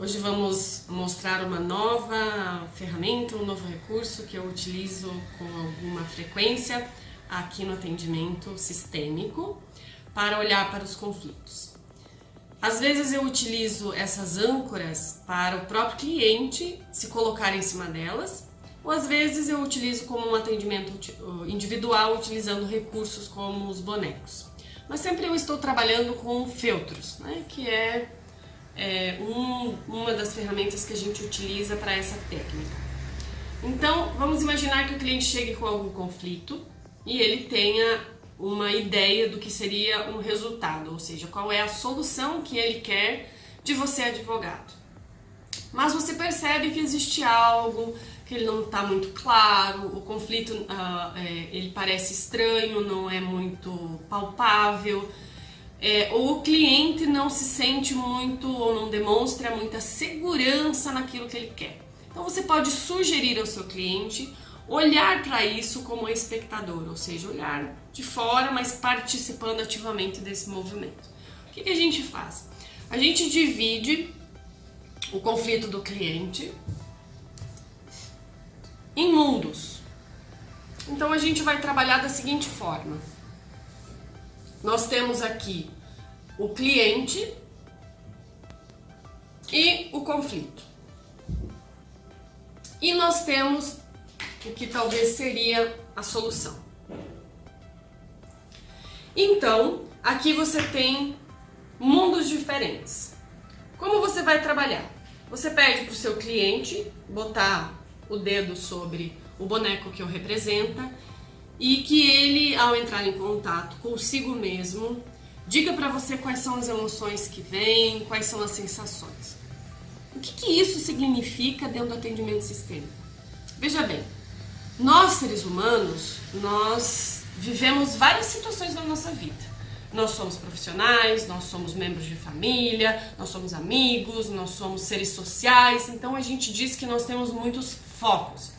Hoje vamos mostrar uma nova ferramenta, um novo recurso que eu utilizo com alguma frequência aqui no atendimento sistêmico para olhar para os conflitos. Às vezes eu utilizo essas âncoras para o próprio cliente se colocar em cima delas, ou às vezes eu utilizo como um atendimento individual utilizando recursos como os bonecos. Mas sempre eu estou trabalhando com feltros, né, que é uma das ferramentas que a gente utiliza para essa técnica. Então, vamos imaginar que o cliente chegue com algum conflito e ele tenha uma ideia do que seria um resultado, ou seja, qual é a solução que ele quer de você, advogado. Mas você percebe que existe algo que ele não está muito claro, o conflito ele parece estranho, não é muito palpável, ou o cliente não se sente muito ou não demonstra muita segurança naquilo que ele quer. Então você pode sugerir ao seu cliente olhar para isso como espectador, ou seja, olhar de fora, mas participando ativamente desse movimento. O que a gente faz? A gente divide o conflito do cliente em mundos. Então a gente vai trabalhar da seguinte forma. Nós temos aqui o cliente e o conflito. E nós temos o que talvez seria a solução. Então, aqui você tem mundos diferentes. Como você vai trabalhar? Você pede para o seu cliente botar o dedo sobre o boneco que o representa e que ele, ao entrar em contato consigo mesmo, diga para você quais são as emoções que vêm, quais são as sensações. O que isso significa dentro do atendimento sistêmico? Veja bem, nós seres humanos, nós vivemos várias situações na nossa vida. Nós somos profissionais, nós somos membros de família, nós somos amigos, nós somos seres sociais, então a gente diz que nós temos muitos focos.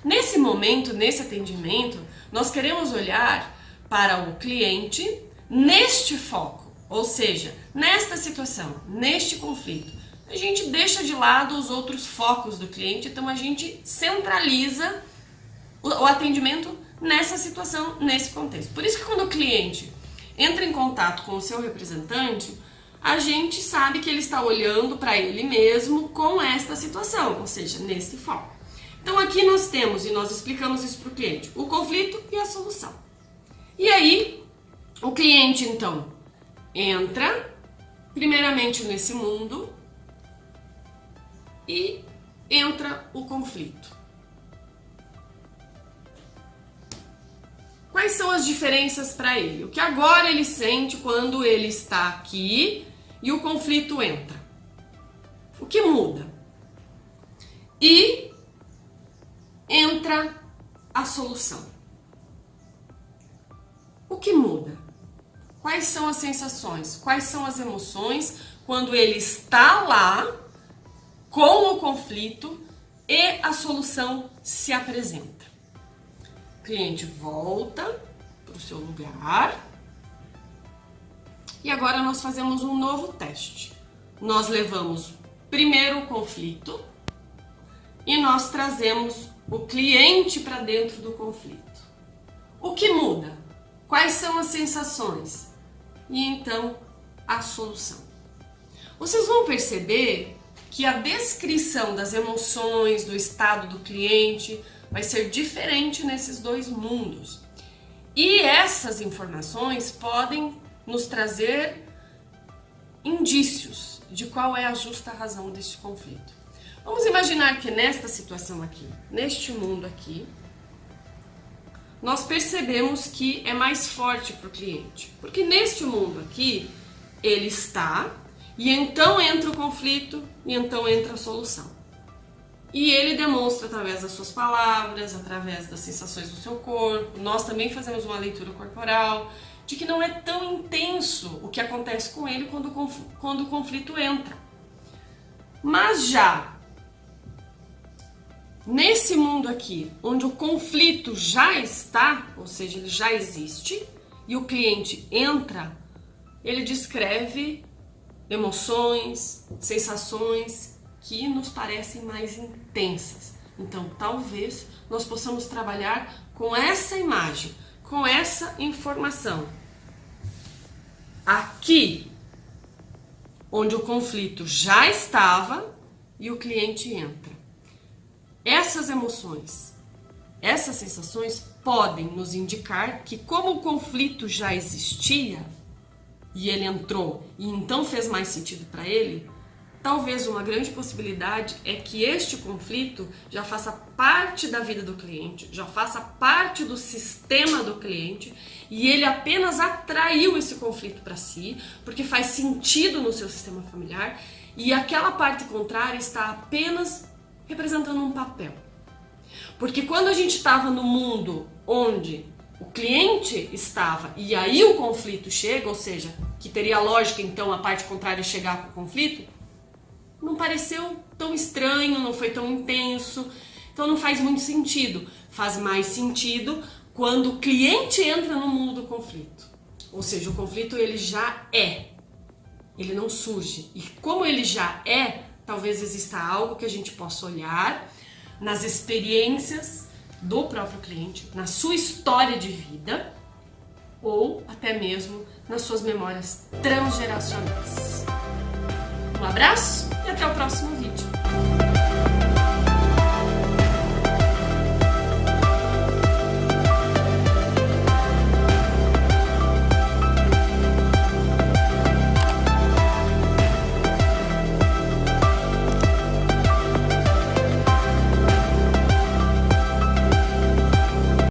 Nesse momento, nesse atendimento, nós queremos olhar para o cliente neste foco, ou seja, nesta situação, neste conflito. A gente deixa de lado os outros focos do cliente, então a gente centraliza o atendimento nessa situação, nesse contexto. Por isso que quando o cliente entra em contato com o seu representante, a gente sabe que ele está olhando para ele mesmo com esta situação, ou seja, nesse foco. Então aqui nós temos, e nós explicamos isso para o cliente, o conflito e a solução. E aí, o cliente então entra primeiramente nesse mundo e entra o conflito. Quais são as diferenças para ele? O que agora ele sente quando ele está aqui e o conflito entra? O que muda? E entra a solução. O que muda? Quais são as sensações? Quais são as emoções quando ele está lá com o conflito e a solução se apresenta? O cliente volta para o seu lugar e agora nós fazemos um novo teste. Nós levamos primeiro o conflito e nós trazemos o cliente para dentro do conflito. O que muda? Quais são as sensações? E então a solução. Vocês vão perceber que a descrição das emoções, do estado do cliente vai ser diferente nesses dois mundos. E essas informações podem nos trazer indícios de qual é a justa razão deste conflito. Vamos imaginar que nesta situação aqui, neste mundo aqui, nós percebemos que é mais forte para o cliente. Porque neste mundo aqui, ele está, e então entra o conflito, e então entra a solução. E ele demonstra através das suas palavras, através das sensações do seu corpo. Nós também fazemos uma leitura corporal, de que não é tão intenso o que acontece com ele quando o conflito entra. Mas já nesse mundo aqui, onde o conflito já está, ou seja, ele já existe, e o cliente entra, ele descreve emoções, sensações que nos parecem mais intensas. Então, talvez nós possamos trabalhar com essa imagem, com essa informação. Aqui, onde o conflito já estava e o cliente entra. Essas emoções, essas sensações podem nos indicar que, como o conflito já existia e ele entrou e então fez mais sentido para ele, talvez uma grande possibilidade é que este conflito já faça parte da vida do cliente, já faça parte do sistema do cliente e ele apenas atraiu esse conflito para si, porque faz sentido no seu sistema familiar e aquela parte contrária está apenas representando um papel. Porque quando a gente estava no mundo onde o cliente estava e aí o conflito chega, ou seja, que teria lógica então a parte contrária chegar com o conflito, não pareceu tão estranho, não foi tão intenso, então não faz muito sentido. Faz mais sentido quando o cliente entra no mundo do conflito. Ou seja, o conflito ele já é, ele não surge. E como ele já é, talvez exista algo que a gente possa olhar nas experiências do próprio cliente, na sua história de vida ou até mesmo nas suas memórias transgeracionais. Um abraço e até o próximo vídeo.